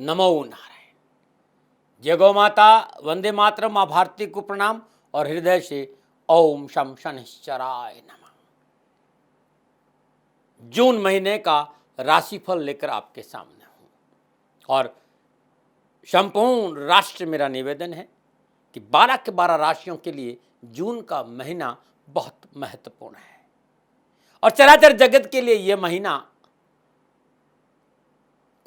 नमो नारायण। जय गौ माता, वंदे मातरम, माँ भारती को प्रणाम और हृदय से ओम शम शनिश्चराय नमः। जून महीने का राशिफल लेकर आपके सामने हूँ और संपूर्ण राष्ट्र मेरा निवेदन है कि 12 के 12 राशियों के लिए जून का महीना बहुत महत्वपूर्ण है और चराचर जगत के लिए यह महीना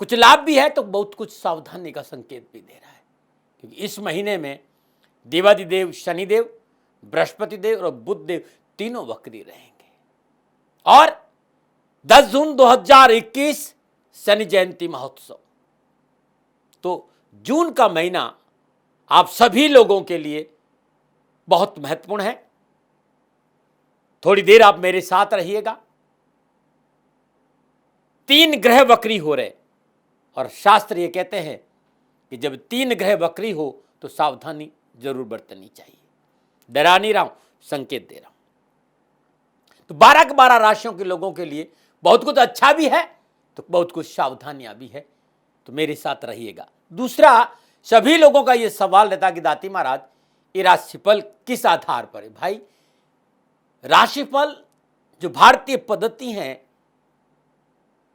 कुछ लाभ भी है तो बहुत कुछ सावधानी का संकेत भी दे रहा है, क्योंकि इस महीने में देवादिदेव शनिदेव, बृहस्पति देव और बुध देव तीनों वक्री रहेंगे और 10 जून 2021 शनि जयंती महोत्सव। तो जून का महीना आप सभी लोगों के लिए बहुत महत्वपूर्ण है। थोड़ी देर आप मेरे साथ रहिएगा। 3 ग्रह वक्री हो रहे और शास्त्र ये कहते हैं कि जब 3 ग्रह वक्री हो तो सावधानी जरूर बरतनी चाहिए। डरा नहीं रहा हूं, संकेत दे रहा हूं। तो 12 के 12 राशियों के लोगों के लिए बहुत कुछ अच्छा भी है तो बहुत कुछ सावधानियां भी है, तो मेरे साथ रहिएगा। दूसरा, सभी लोगों का यह सवाल रहता कि दाती महाराज ये राशिफल किस आधार पर है। भाई, राशिफल जो भारतीय पद्धति है,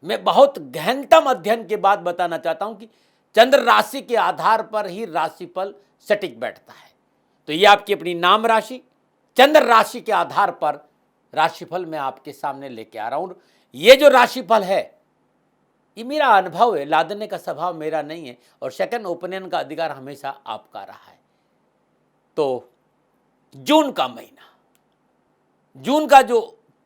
मैं बहुत गहनतम अध्ययन के बाद बताना चाहता हूं कि चंद्र राशि के आधार पर ही राशिफल सटीक बैठता है। तो ये आपकी अपनी नाम राशि, चंद्र राशि के आधार पर राशिफल मैं आपके सामने लेके आ रहा हूं। ये जो राशिफल है ये मेरा अनुभव है, लादने का स्वभाव मेरा नहीं है और सेकंड ओपिनियन का अधिकार हमेशा आपका रहा है। तो जून का महीना, जून का जो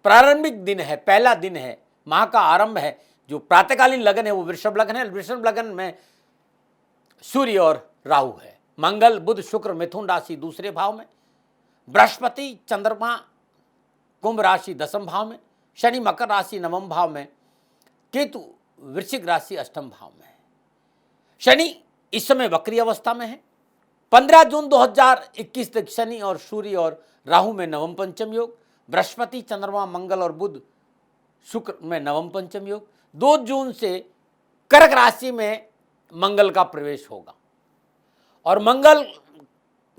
प्रारंभिक दिन है, पहला दिन है, माह का आरंभ है, जो प्रातःकालीन लगन है वो वृषभ लगन है। वृषभ लगन में सूर्य और राहु है, मंगल बुध शुक्र मिथुन राशि दूसरे भाव में, बृहस्पति चंद्रमा कुंभ राशि 10वें भाव में, शनि मकर राशि 9वें भाव में, केतु वृश्चिक राशि 8वें भाव में है। शनि इस समय वक्री अवस्था में है। 15 जून 2021 तक शनि और सूर्य और राहु में नवम पंचम योग, बृहस्पति चंद्रमा मंगल और बुध शुक्र में नवम पंचम योग। 2 जून से कर्क राशि में मंगल का प्रवेश होगा और मंगल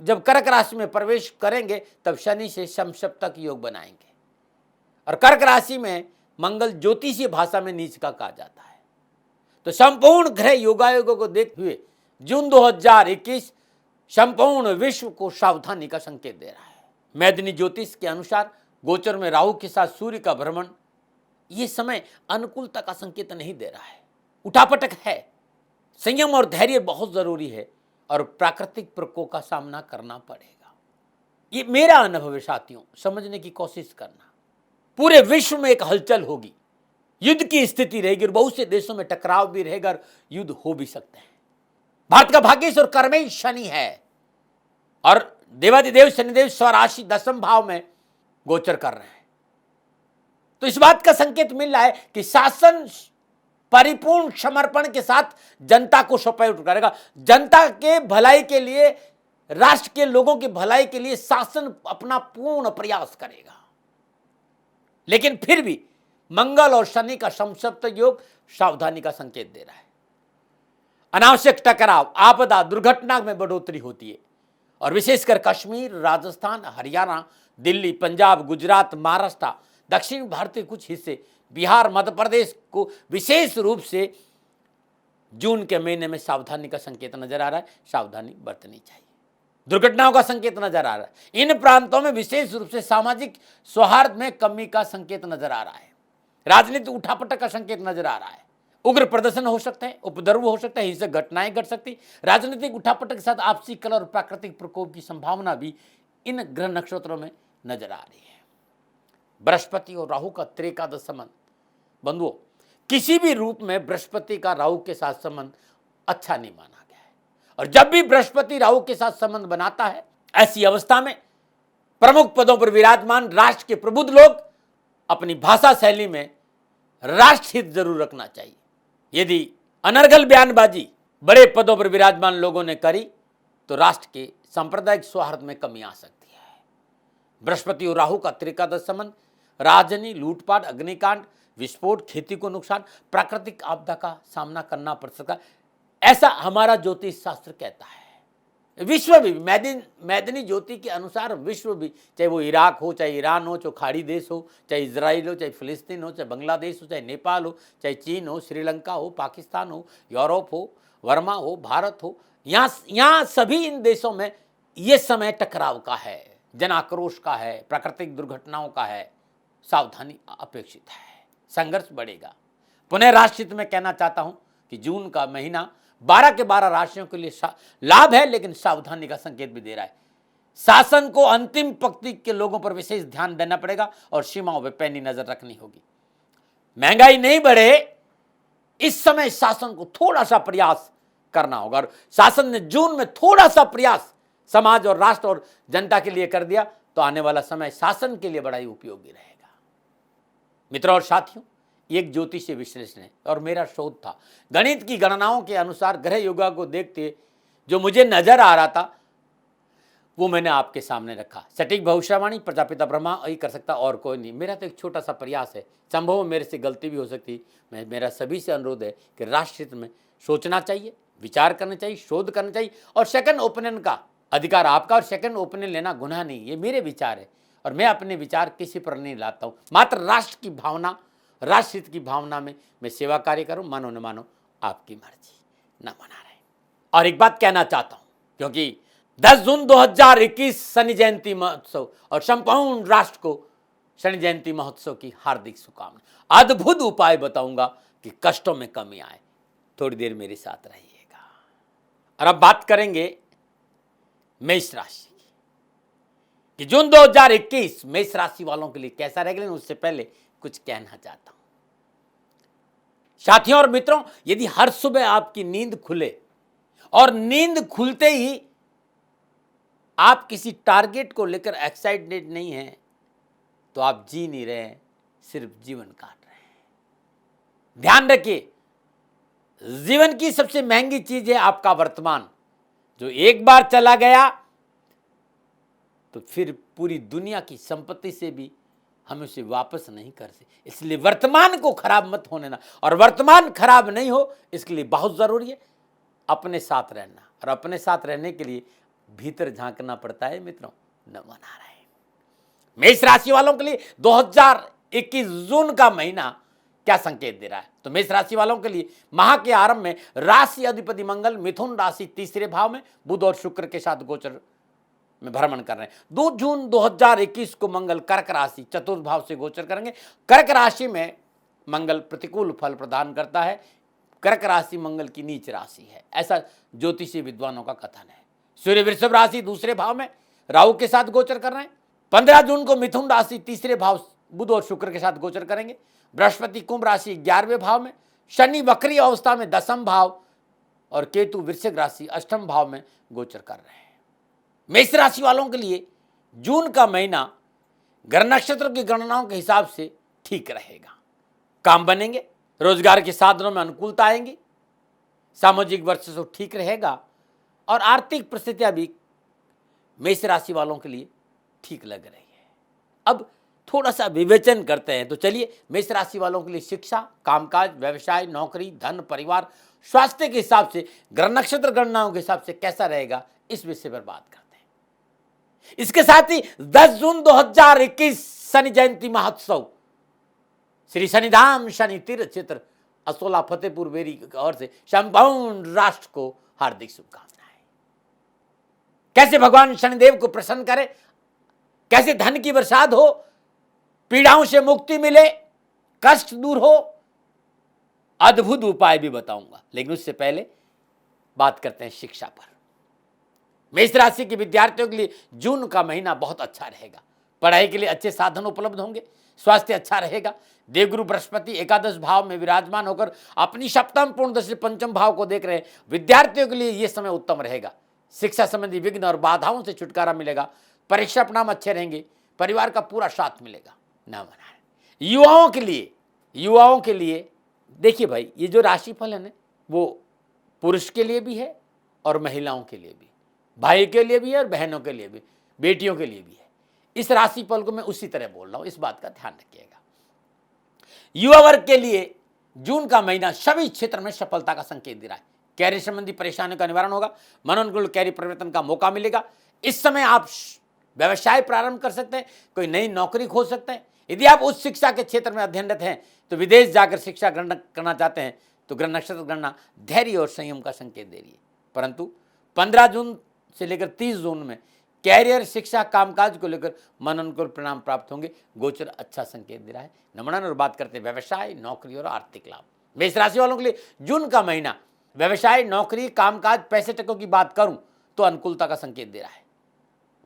जब कर्क राशि में प्रवेश करेंगे तब शनि से समसप्तक योग बनाएंगे और कर्क राशि में मंगल ज्योतिषीय भाषा में नीच का कहा जाता है। तो संपूर्ण ग्रह योगायोगों को देखते हुए जून 2021 संपूर्ण विश्व को सावधानी का संकेत दे रहा है। मैदिनी ज्योतिष के अनुसार गोचर में राहु के साथ सूर्य का भ्रमण ये समय अनुकूलता का संकेत नहीं दे रहा है, उठापटक है। संयम और धैर्य बहुत जरूरी है और प्राकृतिक प्रकोप का सामना करना पड़ेगा। ये मेरा अनुभव है साथियों, समझने की कोशिश करना। पूरे विश्व में एक हलचल होगी, युद्ध की स्थिति रहेगी और बहुत से देशों में टकराव भी रहेगा और युद्ध हो भी सकते हैं। भारत का भाग्येश्वर कर्मेश शनि है और देवादिदेव शनिदेव स्वराशि 10वें भाव में गोचर कर रहे हैं। तो इस बात का संकेत मिल रहा है कि शासन परिपूर्ण समर्पण के साथ जनता को सपोर्ट करेगा। जनता के भलाई के लिए, राष्ट्र के लोगों की भलाई के लिए शासन अपना पूर्ण प्रयास करेगा। लेकिन फिर भी मंगल और शनि का समसप्तक योग सावधानी का संकेत दे रहा है। अनावश्यक टकराव, आपदा, दुर्घटना में बढ़ोतरी होती है और विशेषकर कश्मीर, राजस्थान, हरियाणा, दिल्ली, पंजाब, गुजरात, महाराष्ट्र, दक्षिण भारत के कुछ हिस्से, बिहार, मध्य प्रदेश को विशेष रूप से जून के महीने में सावधानी का संकेत नजर आ रहा है। सावधानी बरतनी चाहिए। दुर्घटनाओं का संकेत नजर आ रहा है। इन प्रांतों में विशेष रूप से सामाजिक सौहार्द में कमी का संकेत नजर आ रहा है। राजनीतिक उठापटक का संकेत नजर आ रहा है। उग्र प्रदर्शन हो सकते हैं, उपद्रव हो सकता है, हिंसक घटनाएं घट सकती। राजनीतिक उठापटक के साथ आपसी कलह और प्राकृतिक प्रकोप की संभावना भी इन ग्रह नक्षत्रों में नजर आ रही है। बृहस्पति और राहु का त्रिकादश संबंध, बंधुओं, किसी भी रूप में बृहस्पति का राहु के साथ संबंध अच्छा नहीं माना गया है और जब भी बृहस्पति राहु के साथ संबंध बनाता है, ऐसी अवस्था में प्रमुख पदों पर विराजमान राष्ट्र के प्रबुद्ध लोग अपनी भाषा शैली में राष्ट्र हित जरूर रखना चाहिए। यदि अनर्गल बयानबाजी बड़े पदों पर विराजमान लोगों ने करी तो राष्ट्र के सांप्रदायिक सौहार्द में कमी आ सकती है। बृहस्पति और राहु का त्रिकादश संबंध राजनी, लूटपाट, अग्निकांड, विस्फोट, खेती को नुकसान, प्राकृतिक आपदा का सामना करना पड़ सकता है। ऐसा हमारा ज्योतिष शास्त्र कहता है। विश्व भी मैदानी ज्योति के अनुसार विश्व भी, चाहे वो इराक हो, चाहे ईरान हो, चाहे खाड़ी देश हो, चाहे इजराइल हो, चाहे फिलिस्तीन हो, चाहे बांग्लादेश हो, चाहे नेपाल हो, चाहे चीन हो, श्रीलंका हो, पाकिस्तान हो, यूरोप हो, वर्मा हो, भारत हो, यहाँ सभी इन देशों में ये समय टकराव का है, जन आक्रोश का है, प्राकृतिक दुर्घटनाओं का है, सावधानी अपेक्षित है, संघर्ष बढ़ेगा। पुनः राष्ट्रहित में कहना चाहता हूं कि जून का महीना 12 के 12 राशियों के लिए लाभ है, लेकिन सावधानी का संकेत भी दे रहा है। शासन को अंतिम पंक्ति के लोगों पर विशेष ध्यान देना पड़ेगा और सीमाओं पर पैनी नजर रखनी होगी। महंगाई नहीं बढ़े, इस समय शासन को थोड़ा सा प्रयास करना होगा, और शासन ने जून में थोड़ा सा प्रयास समाज और राष्ट्र और जनता के लिए कर दिया तो आने वाला समय शासन के लिए बड़ा ही उपयोगी रहेगा। मित्रों और साथियों, एक ज्योतिषीय विश्लेषण है और मेरा शोध था। गणित की गणनाओं के अनुसार ग्रह योगा को देखते जो मुझे नजर आ रहा था वो मैंने आपके सामने रखा। सटीक भविष्यवाणी प्रजापिता ब्रह्मा ही कर सकता, और कोई नहीं। मेरा तो एक छोटा सा प्रयास है, संभव मेरे से गलती भी हो सकती। मेरा सभी से अनुरोध है कि राष्ट्रहित में सोचना चाहिए, विचार करना चाहिए, शोध करना चाहिए, और सेकंड ओपिनियन का अधिकार आपका, और सेकंड ओपिनियन लेना गुनाह नहीं। ये मेरे विचार है और मैं अपने विचार किसी पर नहीं लाता हूँ। मात्र राष्ट्र की भावना, राष्ट्रहित की भावना में मैं सेवा कार्य करूं। मानो न मानो आपकी मर्जी, न मना रहे। और एक बात कहना चाहता हूं, क्योंकि 10 जून 2021 शनि जयंती महोत्सव और संपूर्ण राष्ट्र को शनि जयंती महोत्सव की हार्दिक शुभकामनाएं। अद्भुत उपाय बताऊंगा कि कष्टों में कमी आए। थोड़ी देर मेरे साथ रहिएगा। और अब बात करेंगे मेष राशि की कि जून 2021 मेष राशि वालों के लिए कैसा रहेगा। लेकिन उससे पहले कुछ कहना चाहता हूं साथियों और मित्रों, यदि हर सुबह आपकी नींद खुले और नींद खुलते ही आप किसी टारगेट को लेकर एक्साइटेड नहीं हैं तो आप जी नहीं रहे हैं, सिर्फ जीवन काट रहे हैं। ध्यान रखिए, जीवन की सबसे महंगी चीज है आपका वर्तमान, जो एक बार चला गया तो फिर पूरी दुनिया की संपत्ति से भी हम उसे वापस नहीं कर सकते। इसलिए वर्तमान को खराब मत होने ना, और वर्तमान खराब नहीं हो इसके लिए बहुत जरूरी है अपने साथ रहना, और अपने साथ रहने के लिए भीतर झांकना पड़ता है। मित्रों, न मना रहे। मेष राशि वालों के लिए 2021 जून का महीना क्या संकेत दे रहा है? तो मेष राशि वालों के लिए माह के आरंभ में राशि अधिपति मंगल मिथुन राशि तीसरे भाव में बुध और शुक्र के साथ गोचर में भ्रमण कर रहे हैं। 2 जून 2021 को मंगल कर्क राशि चतुर्थ भाव से गोचर करेंगे। कर्क राशि में मंगल प्रतिकूल फल प्रदान करता है। कर्क राशि मंगल की नीच राशि है, ऐसा ज्योतिषी विद्वानों का कथन है। सूर्य वृषभ राशि दूसरे भाव में राहु के साथ गोचर कर रहे हैं। 15 जून को मिथुन राशि तीसरे भाव बुध और शुक्र के साथ गोचर करेंगे। बृहस्पति कुंभ राशि 11वें भाव में, शनि वक्री अवस्था में 10वें भाव, और केतु वृश्चिक राशि 8वें भाव में गोचर कर रहे हैं। मेष राशि वालों के लिए जून का महीना ग्रह नक्षत्र की गणनाओं के हिसाब से ठीक रहेगा। काम बनेंगे, रोजगार के साधनों में अनुकूलता आएंगी, सामाजिक वर्चस्व ठीक रहेगा, और आर्थिक परिस्थितियां भी मेष राशि वालों के लिए ठीक लग रही है। अब थोड़ा सा विवेचन करते हैं तो चलिए मेष राशि वालों के लिए शिक्षा, कामकाज, व्यवसाय, नौकरी, धन, परिवार, स्वास्थ्य के हिसाब से ग्रह नक्षत्र गणनाओं के हिसाब से कैसा रहेगा, इस विषय पर बात करते हैं। इसके साथ ही 10 जून 2021 शनि जयंती महोत्सव श्री शनिधाम शनि तीर्थ क्षेत्र असोला फतेहपुर बेरी की ओर से संपूर्ण राष्ट्र को हार्दिक शुभकामनाएं। कैसे भगवान शनिदेव को प्रसन्न करें, कैसे धन की बरसात हो, पीड़ाओं से मुक्ति मिले, कष्ट दूर हो, अद्भुत उपाय भी बताऊंगा। लेकिन उससे पहले बात करते हैं शिक्षा पर। मेष राशि के विद्यार्थियों के लिए जून का महीना बहुत अच्छा रहेगा। पढ़ाई के लिए अच्छे साधन उपलब्ध होंगे, स्वास्थ्य अच्छा रहेगा। देवगुरु बृहस्पति एकादश भाव में विराजमान होकर अपनी सप्तम पूर्ण दशा पंचम भाव को देख रहे हैं। विद्यार्थियों के लिए यह समय उत्तम रहेगा। शिक्षा संबंधी विघ्न और बाधाओं से छुटकारा मिलेगा। परीक्षा परिणाम अच्छे रहेंगे, परिवार का पूरा साथ मिलेगा। ना मनाएं। युवाओं के लिए देखिए भाई, ये जो राशिफल है ना, वो पुरुष के लिए भी है और महिलाओं के लिए भी, भाई के लिए भी है और बहनों के लिए भी, बेटियों के लिए भी है। इस राशिफल को मैं उसी तरह बोल रहा हूं, इस बात का ध्यान रखिएगा। युवा वर्ग के लिए जून का महीना सभी क्षेत्र में सफलता का संकेत दे रहा है। कैरियर संबंधी परेशानियों का निवारण होगा, मनोनुकूल कैरियर परिवर्तन का मौका मिलेगा। इस समय आप व्यवसाय प्रारंभ कर सकते हैं, कोई नई नौकरी खोज सकते हैं। यदि आप उच्च शिक्षा के क्षेत्र में अध्ययनरत हैं तो विदेश जाकर शिक्षा ग्रहण करना चाहते हैं तो ग्रह नक्षत्र गणना धैर्य और संयम का संकेत दे रही है। परंतु 15 जून से लेकर 30 जून में कैरियर, शिक्षा, कामकाज को लेकर मनोनुकूल परिणाम प्राप्त होंगे। गोचर अच्छा संकेत दे रहा है। नमूना और बात करते हैं व्यवसाय, नौकरी और आर्थिक लाभ। मेष राशि वालों के लिए जून का महीना व्यवसाय, नौकरी, कामकाज, पैसे टकों की बात करूं तो अनुकूलता का संकेत दे रहा है,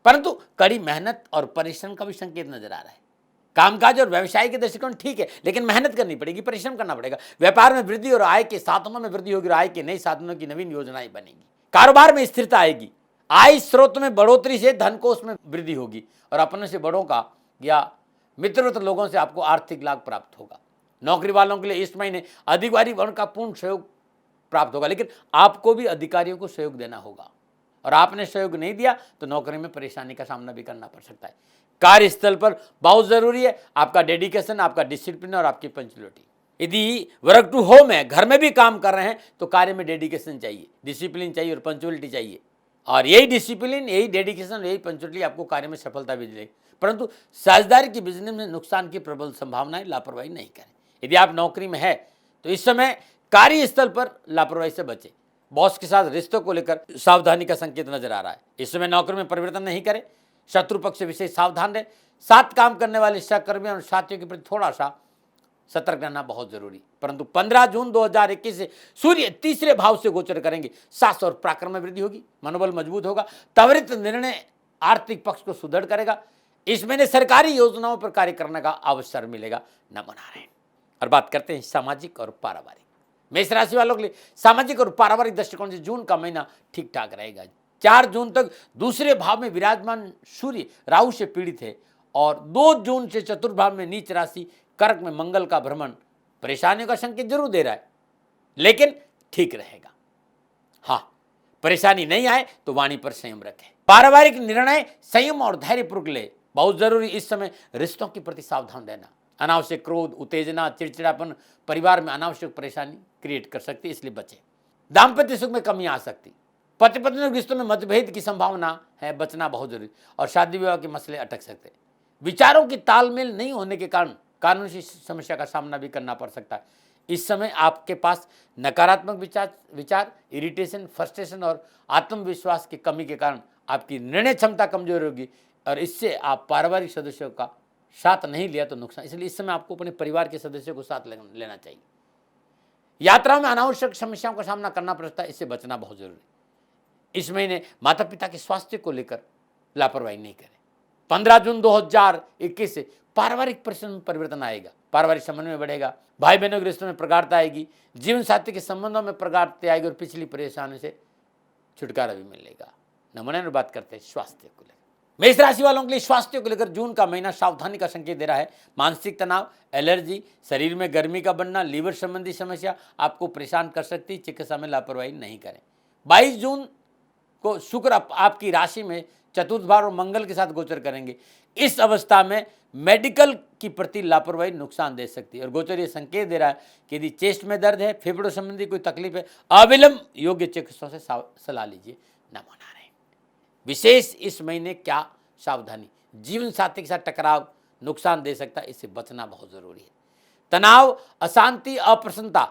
परंतु कड़ी मेहनत और परिश्रम का भी संकेत नजर आ रहा है। कामकाज और व्यवसाय के दृष्टिकोण ठीक है, लेकिन मेहनत करनी पड़ेगी, परिश्रम करना पड़ेगा। व्यापार में वृद्धि और आय के साधनों में वृद्धि होगी और आय के नए साधनों की नवीन योजनाएं बनेगी। कारोबार में स्थिरता आएगी, आय स्रोत में बढ़ोतरी से धन कोष में वृद्धि होगी और अपने से बड़ों का या मित्रवत लोगों से आपको आर्थिक लाभ प्राप्त होगा। नौकरी वालों के लिए इस महीने अधिकारी वर्ग का पूर्ण सहयोग प्राप्त होगा, लेकिन आपको भी अधिकारियों को सहयोग देना होगा और आपने सहयोग नहीं दिया तो नौकरी में परेशानी का सामना भी करना पड़ सकता है। कार्यस्थल पर बहुत जरूरी है आपका डेडिकेशन, आपका डिसिप्लिन और आपकी पंचुअलिटी। यदि वर्क टू होम है, घर में भी काम कर रहे हैं तो कार्य में डेडिकेशन चाहिए, डिसिप्लिन चाहिए और पंचुअलिटी चाहिए। और यही डिसिप्लिन, यही डेडिकेशन, यही पंचुअलिटी आपको कार्य में सफलता भी दिलेगी। परंतु साझेदारी की बिजनेस में नुकसान की प्रबल संभावनाएं, लापरवाही नहीं करें। यदि आप नौकरी में है तो इस समय कार्यस्थल पर लापरवाही से बचें। बॉस के साथ रिश्तों को लेकर सावधानी का संकेत नजर आ रहा है। इस समय नौकरी में परिवर्तन नहीं करें, शत्रु पक्ष से विशेष सावधान रहे। साथ काम करने वाले सहकर्मियों और साथियों के प्रति थोड़ा सा सतर्क रहना बहुत जरूरी। परंतु 15 जून 2021 से सूर्य तीसरे भाव से गोचर करेंगे, साहस और पराक्रम में वृद्धि होगी, मनोबल मजबूत होगा, त्वरित निर्णय आर्थिक पक्ष को सुदृढ़ करेगा। इस महीने सरकारी योजनाओं पर कार्य करने का अवसर मिलेगा। नमो नारायण। और बात करते हैं सामाजिक और पारिवारिक। मेष राशि वालों के लिए सामाजिक और पारिवारिक दृष्टिकोण से जून का महीना ठीक ठाक रहेगा। 4 जून तक दूसरे भाव में विराजमान सूर्य राहु से पीड़ित है और 2 जून से चतुर्थ भाव में नीच राशि कर्क में मंगल का भ्रमण परेशानियों का संकेत जरूर दे रहा है, लेकिन ठीक रहेगा। हाँ, परेशानी नहीं आए तो वाणी पर संयम रखें। पारिवारिक निर्णय संयम और धैर्यपूर्वक ले, बहुत जरूरी। इस समय रिश्तों के प्रति सावधान रहना। अनावश्यक क्रोध, उत्तेजना, चिड़चिड़ापन परिवार में अनावश्यक परेशानी क्रिएट कर सकती है, इसलिए बचें। दाम्पत्य सुख में कमी आ सकती, पति पत्नी रिश्तों में मतभेद की संभावना है, बचना बहुत जरूरी। और शादी विवाह के मसले अटक सकते हैं। विचारों की तालमेल नहीं होने के कारण कानूनी समस्या का सामना भी करना पड़ सकता है। इस समय आपके पास नकारात्मक विचार, इरिटेशन, फ्रस्ट्रेशन और आत्मविश्वास की कमी के कारण आपकी निर्णय क्षमता कमजोर होगी और इससे आप पारिवारिक सदस्यों का साथ नहीं लिया तो नुकसान। इसलिए इस समय आपको अपने परिवार के सदस्यों को साथ लेना चाहिए। यात्राओं में अनावश्यक समस्याओं का सामना करना पड़ता है, इससे बचना बहुत जरूरी। इस महीने माता पिता के स्वास्थ्य को लेकर लापरवाही नहीं करें। 15 जून 2021 से पारिवारिक परिश्रम में परिवर्तन आएगा, पारिवारिक संबंध में बढ़ेगा, भाई बहनों के रिश्तों में प्रगाढ़ता आएगी, जीवन साथी के संबंधों में प्रगाढ़ता आएगी और पिछली परेशानी से छुटकारा भी मिलेगा। नमूने में बात करते हैं स्वास्थ्य को लेकर। मेष राशि वालों के लिए स्वास्थ्य को लेकर जून का महीना सावधानी का संकेत दे रहा है। मानसिक तनाव, एलर्जी, शरीर में गर्मी का बनना, लीवर संबंधी समस्या आपको परेशान कर सकती है। चिकित्सा में लापरवाही नहीं करें। 22 जून को शुक्र आपकी राशि में चतुर्थ भाव और मंगल के साथ गोचर करेंगे। इस अवस्था में मेडिकल की प्रति लापरवाही नुकसान दे सकती है और गोचर ये संकेत दे रहा है कि यदि चेस्ट में दर्द है, फेफड़ों संबंधी कोई तकलीफ है, अविलंब योग्य चिकित्सकों से सलाह लीजिए। नमो नारायण। विशेष इस महीने क्या सावधानी, जीवन साथी के साथ टकराव नुकसान दे सकता है, इससे बचना बहुत जरूरी है। तनाव, अशांति, अप्रसन्नता,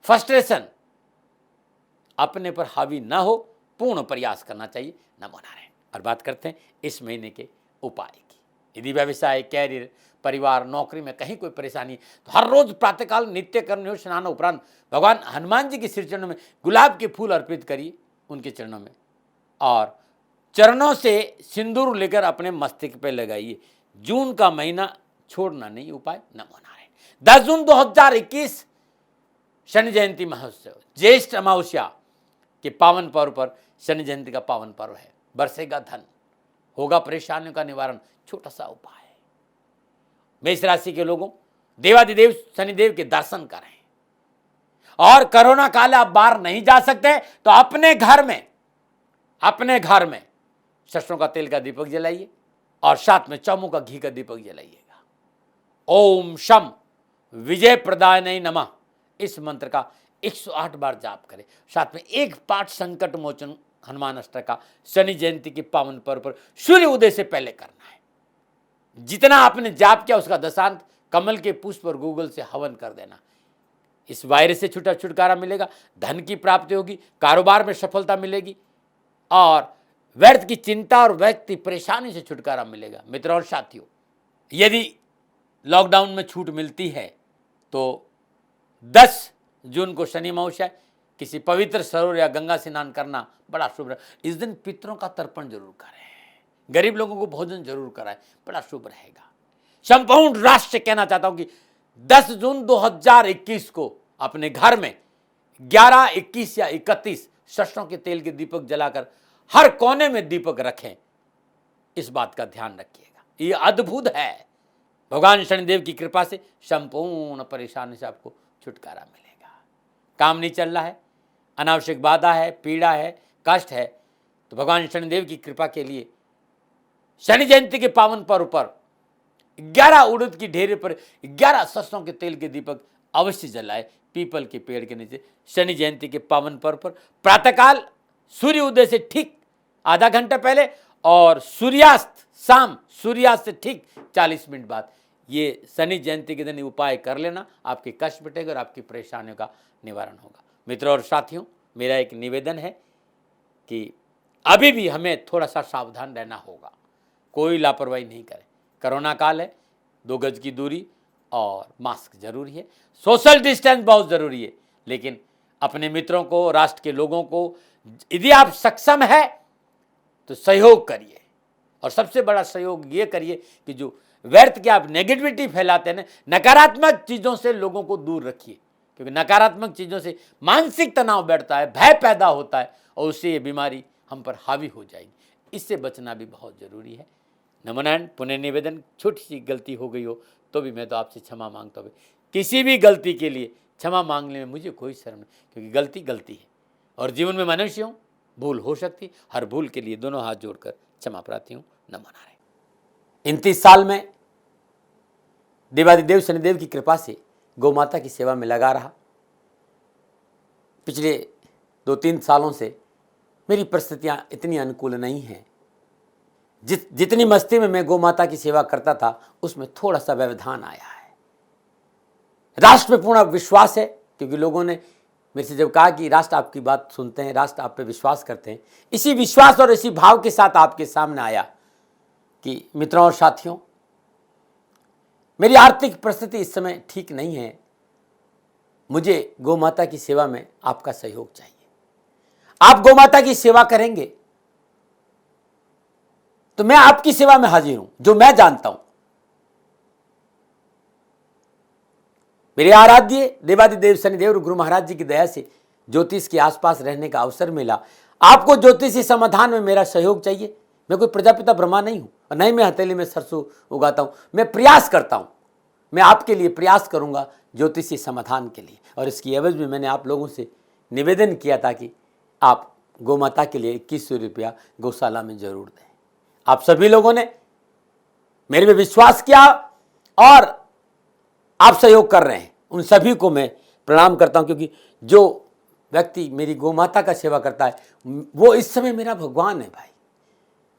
फ्रस्ट्रेशन अपने पर हावी न हो, पूर्ण प्रयास करना चाहिए। नमो नारायण। और बात करते हैं इस महीने के उपाय की। यदि व्यवसाय, कैरियर, परिवार, नौकरी में कहीं कोई परेशानी है तो हर रोज प्रातःकाल नित्य कर्म हो स्नान उपरांत भगवान हनुमान जी के श्री चरणों में गुलाब के फूल अर्पित करिए, उनके चरणों में, और चरणों से सिंदूर लेकर अपने मस्तक पे लगाइए। जून का महीना छोड़ना नहीं उपाय। नमो नारायण। 10 जून 2021 शनि जयंती महोत्सव, ज्येष्ठ अमावस्या के पावन पर्व पर शनि जयंती का पावन पर्व है। बरसेगा धन, होगा परेशानियों का निवारण, छोटा सा उपाय है। मेष राशि के लोगों, देवाधिदेव शनिदेव के दर्शन करें। और कोरोना काल आप बाहर नहीं जा सकते तो अपने घर में सरसों का तेल का दीपक जलाइए और साथ में चौमुख का घी का दीपक जलाइएगा। ओम शम विजय प्रदायने नमः, इस मंत्र का 108 बार जाप करें। साथ में एक पाठ संकट मोचन हनुमान अष्टक का शनि जयंती के पावन पर्व पर सूर्य उदय से पहले करना है। जितना आपने जाप किया उसका दशांश कमल के पुष्प और गूगल से हवन कर देना। इस वायरस से छुटकारा मिलेगा, धन की प्राप्ति होगी, कारोबार में सफलता मिलेगी और व्यर्थ की चिंता और व्यक्ति परेशानी से छुटकारा मिलेगा। मित्रों और साथियों, यदि लॉकडाउन में छूट मिलती है तो 10 जून को शनि अमावस्या, किसी पवित्र सरोवर या गंगा स्नान करना बड़ा शुभ है। इस दिन पितरों का तर्पण जरूर करें, गरीब लोगों को भोजन जरूर कराएं, बड़ा शुभ रहेगा। संपूर्ण राष्ट्र से कहना चाहता हूं कि 10 जून 2021 को अपने घर में 11, 21 या 31 सरसों के तेल के दीपक जलाकर हर कोने में दीपक रखें। इस बात का ध्यान रखिएगा, ये अद्भुत है। भगवान शनिदेव की कृपा से संपूर्ण परेशानी से आपको छुटकारा मिलेगा। काम नहीं चल रहा है, अनावश्यक बाधा है, पीड़ा है, कष्ट है, तो भगवान शनिदेव की कृपा के लिए शनि जयंती के पावन पर्व पर 11 उड़द की ढेरे पर 11 सरसों के तेल के दीपक अवश्य जलाए पीपल के पेड़ के नीचे। शनि जयंती के पावन पर्व पर प्रातःकाल सूर्य उदय से ठीक आधा घंटा पहले और सूर्यास्त शाम सूर्यास्त से ठीक 40 मिनट बाद ये शनि जयंती के दिन उपाय कर लेना, आपके कष्ट मिटेगा और आपकी परेशानियों का निवारण होगा। मित्रों और साथियों, मेरा एक निवेदन है कि अभी भी हमें थोड़ा सा सावधान रहना होगा, कोई लापरवाही नहीं करें। कोरोना काल है, 2 गज की दूरी और मास्क जरूरी है, सोशल डिस्टेंस बहुत जरूरी है। लेकिन अपने मित्रों को, राष्ट्र के लोगों को यदि आप सक्षम है तो सहयोग करिए और सबसे बड़ा सहयोग ये करिए कि जो व्यर्थ के आप नेगेटिविटी फैलाते हैं, नकारात्मक चीज़ों से लोगों को दूर रखिए, क्योंकि नकारात्मक चीज़ों से मानसिक तनाव बढ़ता है, भय पैदा होता है और उससे ये बीमारी हम पर हावी हो जाएगी। इससे बचना भी बहुत ज़रूरी है। नमोनारायण। पुनः निवेदन, छोटी सी गलती हो गई हो तो भी मैं तो आपसे क्षमा मांगता हूँ। किसी भी गलती के लिए क्षमा मांगने में मुझे कोई शर्म नहीं, क्योंकि गलती गलती है और जीवन में मनुष्य हूँ, भूल हो सकती। हर भूल के लिए दोनों हाथ जोड़कर क्षमा प्रार्थी हूँ। नमो नारायण। 29 साल में देवादिदेव शनिदेव की कृपा से गौ माता की सेवा में लगा रहा। पिछले 2-3 सालों से मेरी परिस्थितियां इतनी अनुकूल नहीं हैं। जितनी मस्ती में मैं गौ माता की सेवा करता था उसमें थोड़ा सा व्यवधान आया है। राष्ट्र पे पूर्ण विश्वास है, क्योंकि लोगों ने मेरे से जब कहा कि राष्ट्र आपकी बात सुनते हैं, राष्ट्र आप पे विश्वास करते हैं, इसी विश्वास और इसी भाव के साथ आपके सामने आया कि मित्रों और साथियों, मेरी आर्थिक परिस्थिति इस समय ठीक नहीं है, मुझे गौ माता की सेवा में आपका सहयोग चाहिए। आप गौ माता की सेवा करेंगे तो मैं आपकी सेवा में हाजिर हूं, जो मैं जानता हूं। मेरे आराध्य देवादिदेव शनिदेव और गुरु महाराज जी की दया से ज्योतिष के आसपास रहने का अवसर मिला। आपको ज्योतिषी समाधान में मेरा सहयोग चाहिए। मैं कोई प्रजापिता ब्रह्मा नहीं हूं और नहीं मैं हथेली में सरसों उगाता हूं। मैं प्रयास करता हूं, मैं आपके लिए प्रयास करूंगा ज्योतिषी समाधान के लिए। और इसकी एवज में मैंने आप लोगों से निवेदन किया था कि आप गौ माता के लिए 2100 रुपया गौशाला में जरूर दें। आप सभी लोगों ने मेरे पे विश्वास किया और आप सहयोग कर रहे हैं, उन सभी को मैं प्रणाम करता हूं, क्योंकि जो व्यक्ति मेरी गौ माता का सेवा करता है वो इस समय मेरा भगवान है भाई।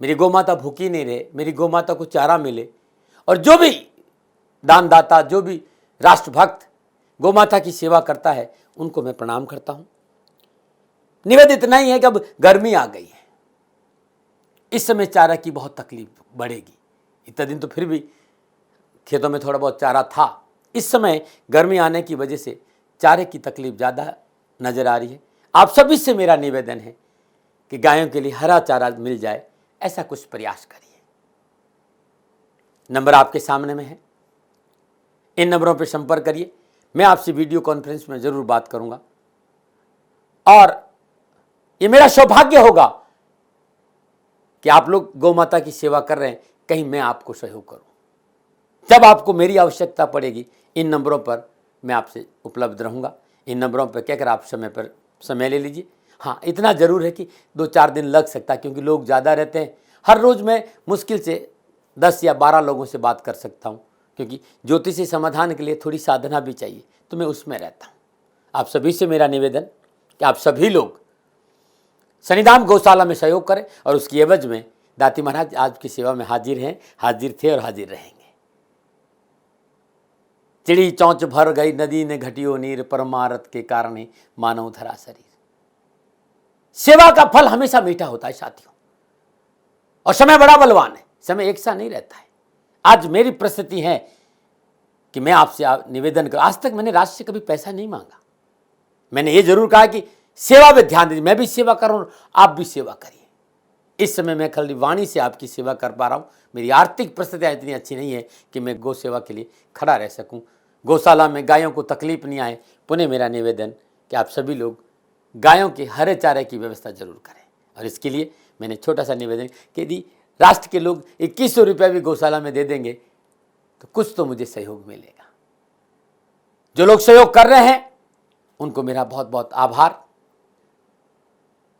मेरी गौ माता भूखी नहीं रहे, मेरी गौ माता को चारा मिले। और जो भी दानदाता, जो भी राष्ट्रभक्त गौ माता की सेवा करता है, उनको मैं प्रणाम करता हूं। निवेदन इतना ही है कि अब गर्मी आ गई है, इस समय चारा की बहुत तकलीफ बढ़ेगी। इतने दिन तो फिर भी खेतों में थोड़ा बहुत चारा था, इस समय गर्मी आने की वजह से चारे की तकलीफ ज़्यादा नज़र आ रही है। आप सभी से मेरा निवेदन है कि गायों के लिए हरा चारा मिल जाए, ऐसा कुछ प्रयास करिए। नंबर आपके सामने में है, इन नंबरों पर संपर्क करिए। मैं आपसे वीडियो कॉन्फ्रेंस में ज़रूर बात करूंगा और ये मेरा सौभाग्य होगा कि आप लोग गौ माता की सेवा कर रहे हैं, कहीं मैं आपको सहयोग करूं। जब आपको मेरी आवश्यकता पड़ेगी, इन नंबरों पर मैं आपसे उपलब्ध रहूंगा। इन नंबरों पर कहकर आप समय ले लीजिए। हाँ, इतना ज़रूर है कि 2-4 दिन लग सकता है, क्योंकि लोग ज़्यादा रहते हैं। हर रोज़ मैं मुश्किल से 10 या 12 लोगों से बात कर सकता हूँ, क्योंकि ज्योतिषी समाधान के लिए थोड़ी साधना भी चाहिए, तो मैं उसमें रहता हूँ। आप सभी से मेरा निवेदन कि आप सभी लोग शनिधाम गौशाला में सहयोग करें और उसकी एवज में दाती महाराज आपकी सेवा में हाजिर हैं, हाजिर थे और हाजिर रहेंगे। चिड़ी चौंच भर गई नदी ने घटियो नीर, परमारथ के कारण मानव धरा शरीर। सेवा का फल हमेशा मीठा होता है साथियों, और समय बड़ा बलवान है, समय एक सा नहीं रहता है। आज मेरी परिस्थिति है कि मैं आपसे निवेदन कर, आज तक मैंने राष्ट्र से कभी पैसा नहीं मांगा। मैंने ये जरूर कहा कि सेवा पे ध्यान दीजिए, मैं भी सेवा करूं, आप भी सेवा करिए। इस समय मैं खाली वाणी से आपकी सेवा कर पा रहा हूं। मेरी आर्थिक परिस्थितियां इतनी अच्छी नहीं है कि मैं गौ सेवा के लिए खड़ा रह सकूं, गौशाला में गायों को तकलीफ नहीं आए। पुनः मेरा निवेदन कि आप सभी लोग गायों के हरे चारे की व्यवस्था जरूर करें। और इसके लिए मैंने छोटा सा निवेदन कि यदि राष्ट्र के लोग 2100 रुपया भी गौशाला में दे देंगे तो कुछ तो मुझे सहयोग मिलेगा। जो लोग सहयोग कर रहे हैं उनको मेरा बहुत बहुत आभार,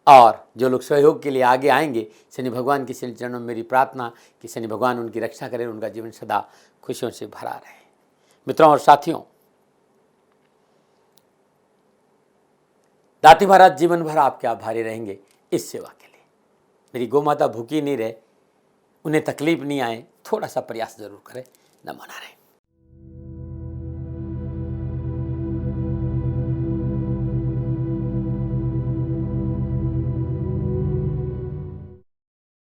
और जो लोग सहयोग के लिए आगे आएंगे, शनि भगवान के शनि चरणों में मेरी प्रार्थना कि शनि भगवान उनकी रक्षा करें, उनका जीवन सदा खुशियों से भरा रहे। मित्रों और साथियों, दाती महाराज जीवन भर आपके आभारी रहेंगे इस सेवा के लिए। मेरी गौ माता भूखी नहीं रहे, उन्हें तकलीफ नहीं आए, थोड़ा सा प्रयास जरूर करें। नमो नारायण।